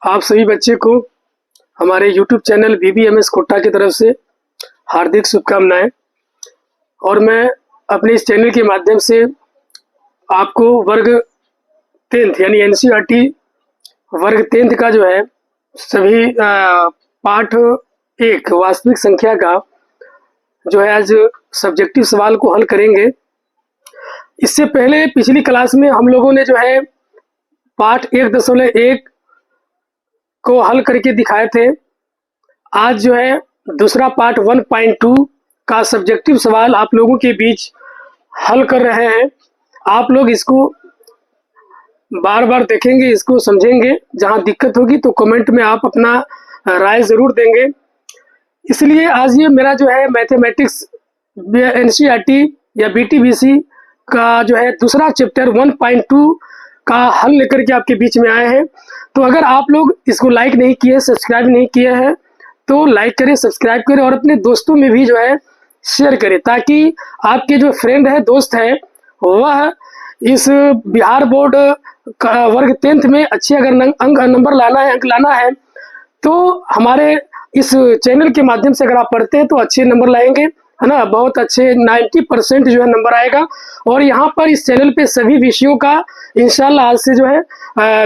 आप सभी बच्चे को हमारे YouTube चैनल BBMS कोटा की तरफ से हार्दिक शुभकामनाएं। और मैं अपने इस चैनल के माध्यम से आपको वर्ग 10th यानी NCERT वर्ग 10th का जो है सभी पाठ 1 वास्तविक संख्या का जो है आज सब्जेक्टिव सवाल को हल करेंगे। इससे पहले पिछली क्लास में हम लोगों ने जो है पाठ 1.1 को हल करके दिखाए थे। आज जो है दूसरा पार्ट 1.2 का सब्जेक्टिव सवाल आप लोगों के बीच हल कर रहे हैं। आप लोग इसको बार बार देखेंगे, इसको समझेंगे। जहां दिक्कत होगी तो कमेंट में आप अपना राय ज़रूर देंगे। इसलिए आज ये मेरा जो है मैथमेटिक्स NCERT या BTBC का जो है दूसरा चैप्टर 1.2 का हल लेकर के आपके बीच में आए हैं। तो अगर आप लोग इसको लाइक नहीं किए, सब्सक्राइब नहीं किए हैं तो लाइक करें, सब्सक्राइब करें और अपने दोस्तों में भी जो है शेयर करें, ताकि आपके जो फ्रेंड है, दोस्त है, वह इस बिहार बोर्ड का वर्ग 10th में अच्छे अगर नंबर लाना है, अंक लाना है, तो हमारे इस चैनल के माध्यम से अगर आप पढ़ते हैं तो अच्छे नंबर लाएंगे, है ना। बहुत अच्छे 90% जो है नंबर आएगा। और यहाँ पर इस चैनल पे सभी विषयों का इंशाल्लाह आज से जो है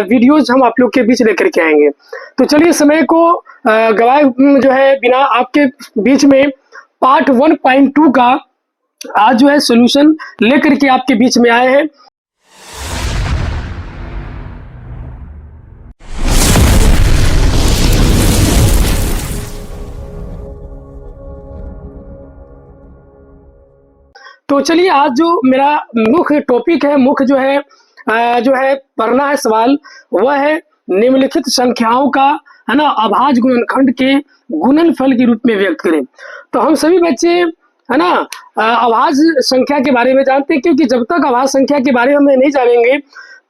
वीडियोज हम आप लोग के बीच लेकर के आएंगे। तो चलिए समय को गवाए जो है बिना आपके बीच में पार्ट 1.2 का आज जो है सॉल्यूशन लेकर के आपके बीच में आए हैं। तो चलिए आज जो मेरा मुख्य टॉपिक है, मुख्य जो है पढ़ना है सवाल, वह है निम्नलिखित संख्याओं का, है ना, अभाज्य गुणनखंड के गुणनफल के रूप में व्यक्त करें। तो हम सभी बच्चे, है ना, अभाज्य संख्या के बारे में जानते हैं, क्योंकि जब तक अभाज्य संख्या के बारे में नहीं जानेंगे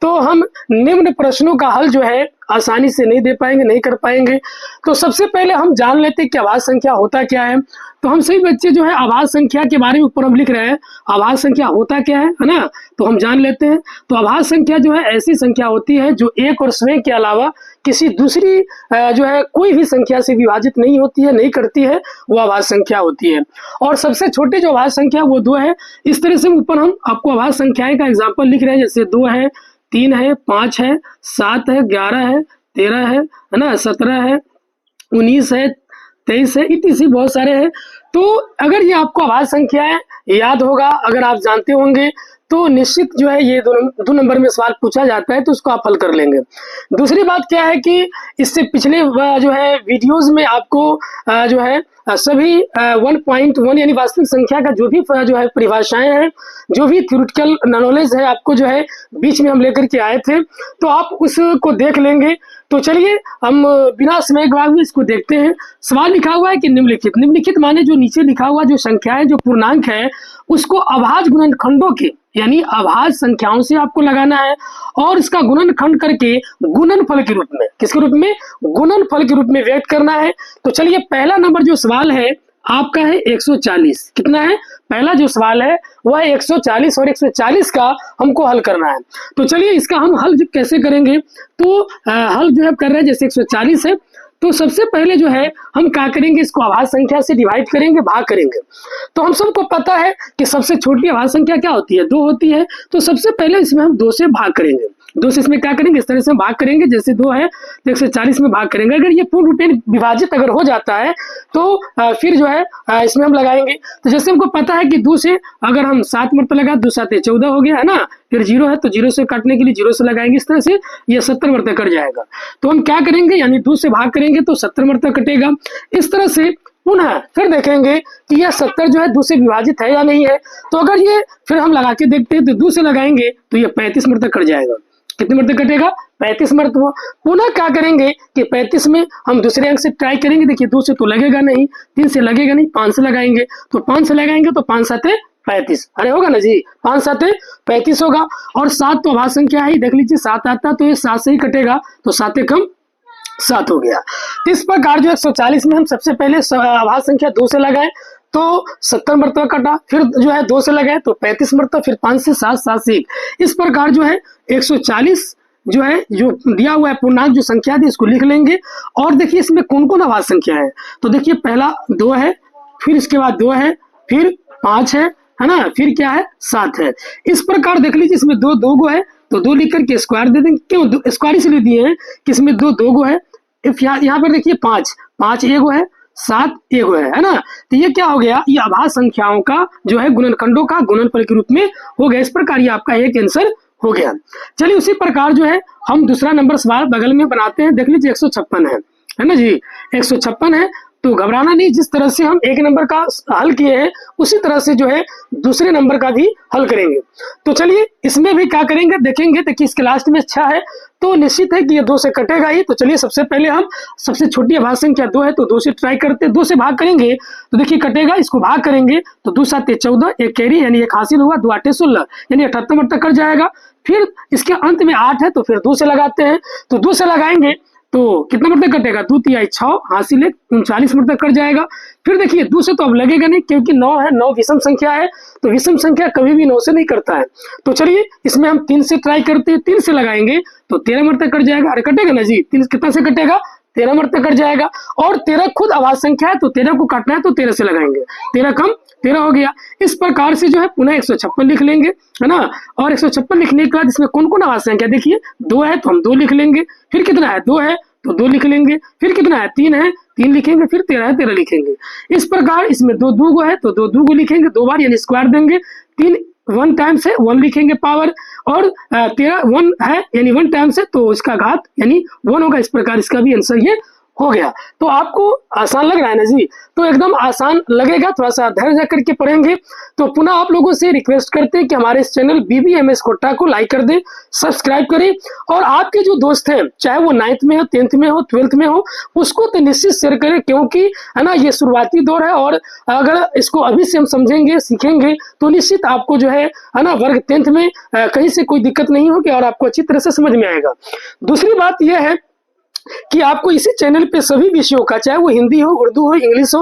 तो हम निम्न प्रश्नों का हल जो है आसानी से नहीं दे पाएंगे, नहीं कर पाएंगे। तो सबसे पहले हम जान लेते हैं कि अभाज्य संख्या होता क्या है। तो हम सभी बच्चे जो है अभाज्य संख्या के बारे में ऊपर हम लिख रहे हैं, अभाज्य संख्या होता क्या है ना। तो हम जान लेते हैं। तो अभाज्य संख्या जो है ऐसी संख्या होती है जो एक और स्वयं के अलावा किसी दूसरी जो है कोई भी संख्या से विभाजित नहीं होती है, नहीं करती है, वो अभाज्य संख्या होती है। और सबसे छोटी जो अभाज्य संख्या वो 2 है। इस तरह से ऊपर हम आपको अभाज्य संख्याएं का एग्जाम्पल लिख रहे हैं, जैसे 2 है, 3 है, 5 है, 7 है, 11 है, 13 है ना, 17 है, 19 है, 23 है, इतनी बहुत सारे हैं। तो अगर ये आपको अभाज्य संख्याएं याद होगा, अगर आप जानते होंगे, तो निश्चित जो है ये 2 नंबर में सवाल पूछा जाता है तो उसको आप हल कर लेंगे। दूसरी बात क्या है कि इससे पिछले जो है वीडियोस में आपको जो है सभी 1.1 यानी वास्तविक संख्या का जो भी जो है परिभाषाएं हैं, जो भी थ्योरेटिकल नॉलेज है, आपको जो है बीच में हम लेकर के आए थे, तो आप उसको देख लेंगे। तो चलिए हम बिना समय गवाए हुए इसको देखते हैं। सवाल लिखा हुआ है कि निम्नलिखित, निम्नलिखित माने जो नीचे लिखा हुआ जो संख्या है, जो पूर्णांक है, उसको अभाज्य गुणनखंडों के यानी अभाज्य संख्याओं से आपको लगाना है और इसका गुणनखंड करके गुणनफल के रूप में, किसके रूप में, गुणनफल के रूप में व्यक्त करना है। तो चलिए पहला नंबर जो सवाल है आपका है 140। कितना है? पहला जो सवाल है वह 140 और 140 का हमको हल करना है। तो चलिए इसका हम हल कैसे करेंगे। तो हल जो है कर रहे हैं, जैसे 140 है तो सबसे पहले जो है हम क्या करेंगे, इसको अभाज्य संख्या से डिवाइड करेंगे, भाग करेंगे। तो हम सबको पता है कि सबसे छोटी अभाज्य संख्या क्या होती है, 2 होती है। तो सबसे पहले इसमें हम 2 से भाग करेंगे। 2 से इसमें क्या करेंगे, इस तरह से भाग करेंगे, जैसे 2 है तो 140 में भाग करेंगे। अगर ये पूर्ण रूप में विभाजित अगर हो जाता है तो फिर जो है इसमें हम लगाएंगे। तो जैसे हमको पता है कि 2 से अगर हम 7 मरतबा लगा, 2 7 14 हो गया, है ना। फिर 0 है तो 0 से काटने के लिए 0 से लगाएंगे, इस तरह से ये 70 मरतबा कट जाएगा। तो हम क्या करेंगे, यानी 2 से भाग करेंगे तो 70 मरतबा कटेगा। इस तरह से पुनः फिर देखेंगे कि यह 70 जो है 2 से विभाजित है या नहीं है। तो अगर ये फिर हम लगा के देखते हैं तो 2 से लगाएंगे तो ये 35 मरतबा कट जाएगा। कितने मरतबा कटेगा, 35 मरतबा। पुनः क्या करेंगे कि 35 में हम दूसरे अंक से ट्राई करेंगे। देखिए 2 से तो लगेगा नहीं, 3 से लगेगा नहीं, 5 से लगाएंगे। तो 5 से लगाएंगे तो 5 7 35, अरे होगा ना जी, 5 7 35 होगा। और 7 तो अभाज्य संख्या है, देख लीजिए 7 आता तो ये 7 से ही कटेगा, तो 7 कम 7 हो गया। इस प्रकार जो 140 में हम सबसे पहले अभाज्य संख्या 2 से लगाएं तो 70 मरतबा कटा, फिर जो है 2 से लगाए तो 35 मरतबा, फिर 5 से 7, 7 से 1, इस प्रकार जो है 140 जो है जो दिया हुआ है पूर्णांक जो संख्या दी इसको लिख लेंगे। और देखिए इसमें कौन कौन अभाज्य संख्या है, तो देखिए पहला 2 है, फिर इसके बाद 2 है, फिर 5 है ना, फिर क्या है 7 है। इस प्रकार देख लीजिए इसमें 2 2 गो है तो 2 लिख करके स्क्वायर दे देंगे। क्यों स्क्वायर इसलिए दिए हैं कि इसमें 2 2 गो है। इफ यहाँ पर देखिए 5 एगो है, 7 एगो है ना, तो ये क्या हो गया, ये अभाज्य संख्याओं का जो है गुणनखंडों का गुणनफल के रूप में हो गया। इस प्रकार ये आपका एक आंसर हो गया। चलिए उसी प्रकार जो है हम दूसरा नंबर सवाल बगल में बनाते हैं। देख लीजिए 156 है ना जी, 156 है। तो घबराना नहीं, जिस तरह से हम एक नंबर का हल किए हैं उसी तरह से जो है दूसरे नंबर का भी हल करेंगे। तो चलिए इसमें भी क्या करेंगे देखेंगे। देखिए इसके लास्ट में 6 है तो निश्चित है कि ये 2 से कटेगा ही। तो चलिए सबसे पहले हम सबसे छोटी अभाज्य संख्या 2 है तो 2 से ट्राई करते हैं। 2 से भाग करेंगे तो देखिए कटेगा, इसको भाग करेंगे तो 2 7 14, एक कैरी यानी एक हासिल हुआ, 2 8 16 यानी 78 मरतब कट जाएगा। फिर इसके अंत में 8 है तो फिर 2 से लगाते हैं, तो 2 से लगाएंगे तो कितना मरतब कटेगा, 2 3 6 हासिल 39 मरतब कट जाएगा। फिर देखिए 2 से तो अब लगेगा नहीं क्योंकि 9 है, 9 विषम संख्या है तो विषम संख्या कभी भी 9 से नहीं करता है। तो चलिए इसमें हम 3 से ट्राई करते हैं, 3 से लगाएंगे तो 13 मरतब कट जाएगा। अरे कटेगा ना जी, 3 कितना से कटेगा, 13 मरतब कट जाएगा। और 13 खुद अभाज्य संख्या है तो 13 को काटना है तो 13 से लगाएंगे, 13 कम 13 हो गया। इस प्रकार से जो है पुनः 156 लिख लेंगे, है ना। और 156 लिखने के बाद इसमें कौन कौन अभाज्य संख्या, देखिए 2 है तो हम 2 लिख लेंगे, फिर कितना है 2 है तो 2 लिख लेंगे, फिर कितना है 3 है 3 लिखेंगे, फिर 13 है 13 लिखेंगे। इस प्रकार इसमें 2 2 गो है तो 2 2 गो लिखेंगे, 2 बार यानी स्क्वायर देंगे, 3 1 टाइम से 1 लिखेंगे पावर, और 13 1 है यानी 1 टाइम से तो इसका घात यानी 1 होगा। इस प्रकार इसका भी आंसर ये हो गया। तो आपको आसान लग रहा है ना जी, तो एकदम आसान लगेगा, थोड़ा सा धैर्य करके पढ़ेंगे। तो पुनः आप लोगों से रिक्वेस्ट करते हैं कि हमारे इस चैनल BBMS कोटा को लाइक कर दें, सब्सक्राइब करें, और आपके जो दोस्त हैं चाहे वो 9th में हो, 10th में हो, 12th में हो, उसको तो निश्चित शेयर करें, क्योंकि है ना ये शुरुआती दौर है और अगर इसको अभी से हम समझेंगे सीखेंगे तो निश्चित आपको जो है ना वर्ग 10th में कहीं से कोई दिक्कत नहीं होगी और आपको अच्छी तरह से समझ में आएगा। दूसरी बात यह है कि आपको इसी चैनल पे सभी विषयों का, चाहे वो हिंदी हो, उर्दू हो, इंग्लिश हो,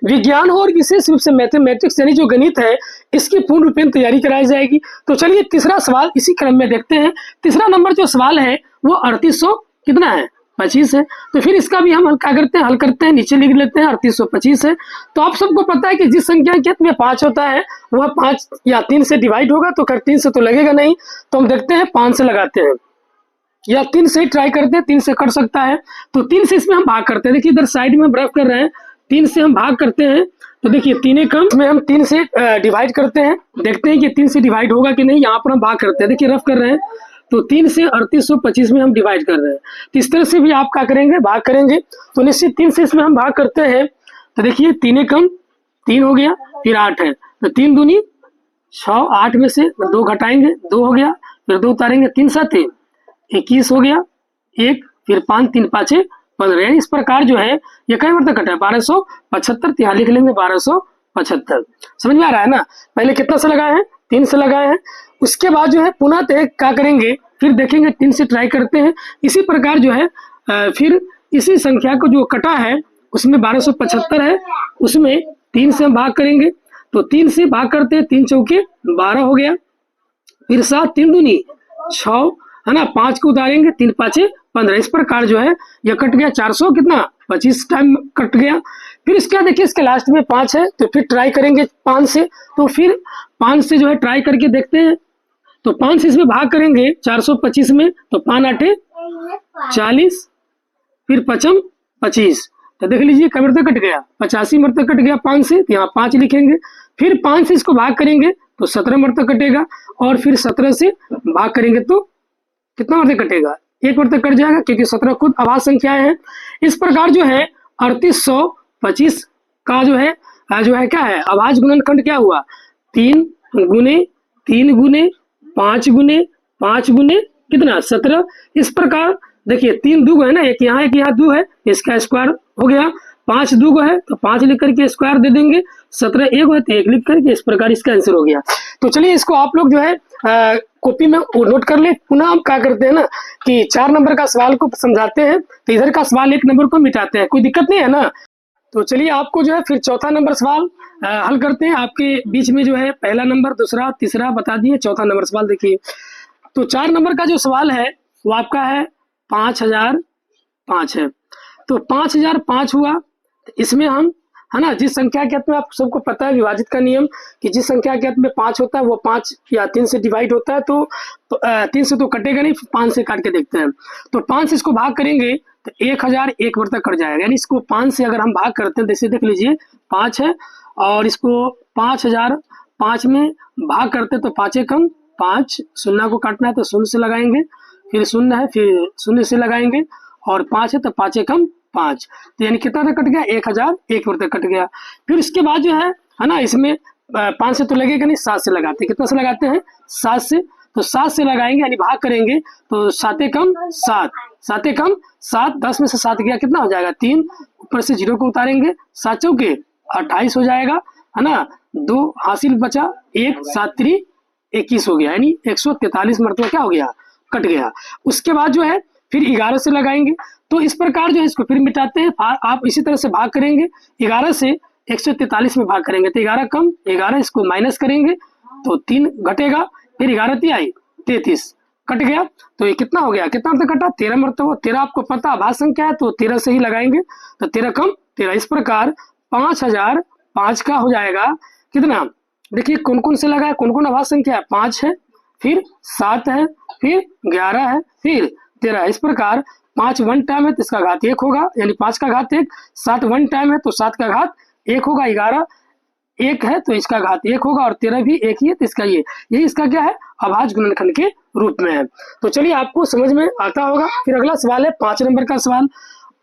विज्ञान हो और विशेष रूप से मैथमेटिक्स यानी जो गणित है, इसकी पूर्ण रूपेण तैयारी कराई जाएगी। तो चलिए तीसरा सवाल इसी क्रम में देखते हैं। तीसरा नंबर जो सवाल है वो 3800 कितना है 25 है। तो फिर इसका भी हम क्या करते हैं, हल करते हैं, नीचे लिख लेते हैं 3825 है। तो आप सबको पता है कि जिस संख्या के अंत में 5 होता है वह 5 या 3 से डिवाइड होगा, तो खैर 3 से तो लगेगा नहीं, तो हम देखते हैं 5 से लगाते हैं या 3 से ही ट्राई करते हैं, 3 से कर सकता है। तो 3 से इसमें हम भाग करते हैं, देखिए इधर साइड में हम रफ कर रहे हैं, 3 से हम भाग करते हैं तो देखिए 3 कम में हम 3 से डिवाइड करते हैं, देखते हैं कि 3 से डिवाइड होगा कि नहीं। यहाँ पर हम भाग करते हैं, देखिए रफ कर रहे हैं तो 3 से 3825 में हम डिवाइड कर रहे हैं। तो इस तरह से भी आप क्या करेंगे, भाग करेंगे। तो निश्चित 3 से इसमें हम भाग करते हैं तो देखिए 3 कम 3 हो गया, फिर 8 है तो 3 दूनी 6, 8 में से 2 घटाएंगे 2 हो गया, फिर 2 उतारेंगे 3 7 21 हो गया, 1 फिर 5 3 5 15। इस प्रकार जो है ये कई बार तक कटा है 1275, यहाँ लिख लेंगे 1275। समझ में आ रहा है ना। पहले कितना से लगाए हैं, 3 से लगाए हैं। उसके बाद जो है पुनः क्या करेंगे, फिर देखेंगे 3 से ट्राई करते हैं। इसी प्रकार जो है फिर इसी संख्या को जो कटा है उसमें 1275 है, उसमें 3 से हम भाग करेंगे तो 3 से भाग करते हैं, 3 चौके 12 हो गया, फिर 7 3 दूनी 6 है ना, 5 को उतारेंगे 3 5 15। इस प्रकार जो है यह कट गया 400 कितना 25 टाइम कट गया। फिर इसके बाद देखिए इसके लास्ट में 5 है तो फिर ट्राई करेंगे 5 से, तो फिर 5 से जो है ट्राई करके देखते हैं तो 5 से इसमें भाग करेंगे 425 में तो 5 8 40, फिर 5 25। तो देख लीजिए कई मरतबा कट गया, 85 मरतबा कट गया 5 से, तो यहाँ 5 लिखेंगे। फिर 5 से इसको भाग करेंगे तो 17 मरतबा कटेगा, और फिर 17 से भाग करेंगे तो कितना मरतबा कटेगा, 1 मरतबा कट जाएगा, क्योंकि 17 खुद अभाज्य संख्याएं हैं। इस प्रकार जो है 3825 का जो है क्या है अभाज्य गुणनखंड क्या हुआ, 3 गुने 3 गुने 5 गुने 5 गुने कितना 17। इस प्रकार देखिए 3 दूगो है ना, एक यहाँ 2 है, इसका स्क्वायर हो गया। 5 दूगो है तो 5 लिख करके स्क्वायर दे देंगे, 17 एक है तो 1 लिख करके, इस प्रकार इसका आंसर हो गया। तो चलिए इसको आप लोग जो है कॉपी में नोट कर ले। पुनः हम क्या करते हैं ना कि 4 नंबर का सवाल को समझाते हैं, तो इधर का सवाल 1 नंबर को मिटाते हैं, कोई दिक्कत नहीं है ना। तो चलिए आपको जो है फिर चौथा नंबर सवाल हल करते हैं। आपके बीच में जो है पहला नंबर, दूसरा, तीसरा बता दिए, चौथा नंबर सवाल देखिए। तो 4 नंबर का जो सवाल है वो आपका है 5005 है। तो 5005 हुआ, इसमें हम, है ना, जिस संख्या के अंत में, आप सबको पता है विभाजित का नियम कि जिस संख्या के अंत में 5 होता है वो 5 या 3 से डिवाइड होता है, तो 3 से तो कटेगा नहीं, 5 से काट के देखते हैं। तो 5 से इसको भाग करेंगे तो 1000 एक बार तक कट जाएगा, यानी इसको 5 से अगर हम भाग करते हैं, जैसे देख लीजिए 5 है और इसको 5005 में भाग करते हैं तो 5 एकम 5, शून्य को काटना है तो शून्य से लगाएंगे, फिर शून्य है फिर शून्य से लगाएंगे, और 5 है तो 5 एकम 5, तो यानी कितना तक कट गया, 1000 एक बार तक कट गया। फिर उसके बाद जो है ना, इसमें 5 से तो लगेगा नहीं, 7 से लगाते हैं। कितना से लगाते हैं, 7 से, तो 7 से लगाएंगे यानी भाग करेंगे तो 7 एकम 7, 7 एकम 7, 10 में से 7 गया कितना हो जाएगा 3, ऊपर से 0 को उतारेंगे, 7 चौके 28 हो जाएगा, है ना, 2 हासिल बचा, 1 7 3 21 हो गया, यानी 143 मरतबा क्या हो गया, कट गया। उसके बाद जो है फिर 11 से लगाएंगे, तो इस प्रकार जो है इसको फिर मिटाते हैं। आप इसी तरह से भाग करेंगे, 11 से 143 में भाग करेंगे तो 11 कम 11, इसको माइनस करेंगे तो 3 घटेगा, फिर 11 तिहाई 33 कट गया। तो ये कितना हो गया, कितना तक कटा, 13 मरतबा। 13 आपको पता आभास संख्या है तो 13 से ही लगाएंगे, तो 13 कम 13। इस प्रकार 5005 का हो जाएगा कितना, देखिए कौन कौन से लगा है, कौन कौन आभास संख्या है, 5 है, फिर 7 है, फिर 11 है, फिर 13। इस प्रकार 5 वन टाइम है तो इसका घात 1 होगा, यानी 5 का घात 1, 7 वन टाइम है तो 7 का घात 1 होगा, 11 1 है तो इसका घात 1 होगा, और 13 भी 1 ही है तो इसका यही इसका क्या है, अभाज्य गुणनखंड के रूप में है। तो चलिए आपको समझ में आता होगा। फिर अगला सवाल है 5 नंबर का सवाल।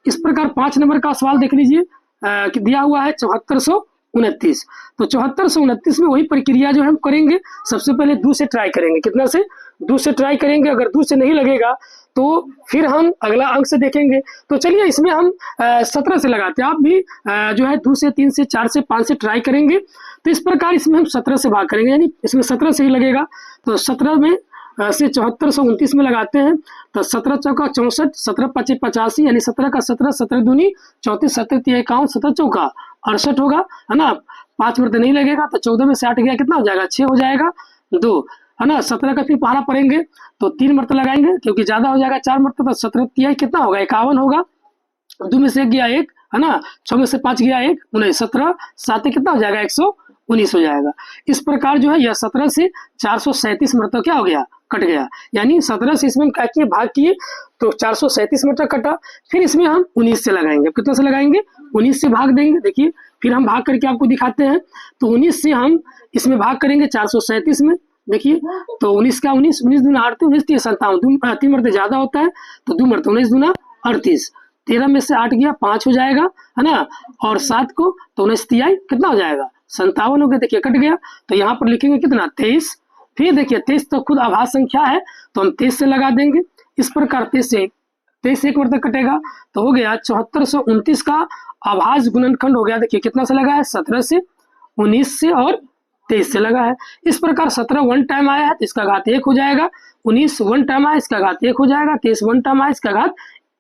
इस प्रकार 5 नंबर का सवाल देख लीजिए, दिया हुआ है 7429। तो 7429 में वही प्रक्रिया जो हम करेंगे, सबसे पहले 2 से ट्राई करेंगे, कितना से, 2 से ट्राई करेंगे। अगर 2 से नहीं लगेगा तो फिर हम अगला अंक से देखेंगे। तो चलिए इसमें हम 17 से लगाते हैं। आप भी जो है 2 से 3 से 4 से 5 से ट्राई करेंगे। तो इस प्रकार इसमें हम 17 से भाग करेंगे, यानी इसमें 17 से ही लगेगा। तो 17 में से 7429 में लगाते हैं तो 17 चौका 64, 17 पचे 85, यानी 17 का 17, 17 दूनी 34, 17 तिया 51, 17 चौका 68 होगा, है ना। 5 मरते नहीं लगेगा तो 14 में से 8 गया कितना हो जाएगा, 6 हो जाएगा, 2, है ना। 17 का फिर पहाड़ा पड़ेंगे तो 3 मरते लगाएंगे क्योंकि ज्यादा हो जाएगा 4 मरते, तो 17 तिया कितना होगा, 51 होगा, 2 में से 1 गया 1, है ना, 6 में से 5 गया 1, 19, 17 7 कितना हो जाएगा, 119 हो जाएगा। इस प्रकार जो है यह 17 से 437 मरतबा क्या हो गया, कट गया, यानी 17 से इसमें क्या किए, भाग किए तो 437 मरतबा कटा। फिर इसमें हम 19 से लगाएंगे, कितना से लगाएंगे, 19 से भाग देंगे। देखिए फिर हम भाग करके आपको दिखाते हैं। तो 19 से हम इसमें भाग करेंगे 437 में, देखिए तो 19 का 19, 19 दूना 8, 19 3 57, 3 मरते ज्यादा होता है तो 2 मरते 19 दूना 38, 13 में से 8 गया 5 हो जाएगा, है ना, और 7 को तो 19 तिहाई कितना हो जाएगा, 57 हो गया। देखिए कट गया, तो यहाँ पर लिखेंगे कितना, 23। फिर देखिए 23 तो खुद आभास संख्या है तो हम 23 से लगा देंगे। इस प्रकार 23 से एक बार तक कटेगा तो हो गया 7429 का आभाज्य गुणनखंड हो गया। देखिए कितना से लगा है, 17 से, 19 से और 23 से लगा है। इस प्रकार 17 वन टाइम आया है तो इसका घात 1 हो जाएगा, 19 वन टाइम आया इसका घात 1 हो जाएगा, 23 वन टाइम आया इसका घात,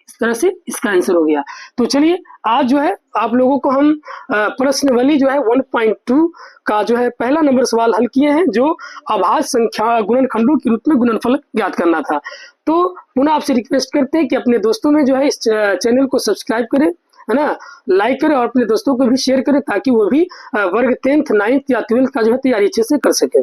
इस तरह से इसका आंसर हो गया। तो चलिए आज जो है आप लोगों को हम प्रश्नावली जो है 1.2 का जो है पहला नंबर सवाल हल किए हैं, जो अभाज्य संख्या गुणनखंडों के रूप में गुणनफल ज्ञात करना था। तो पुनः आपसे रिक्वेस्ट करते हैं कि अपने दोस्तों में जो है इस चैनल को सब्सक्राइब करें, है ना, लाइक करें और अपने दोस्तों को भी शेयर करें ताकि वो भी वर्ग 10th 9th या 12th का जो है तैयारी अच्छे से कर सके।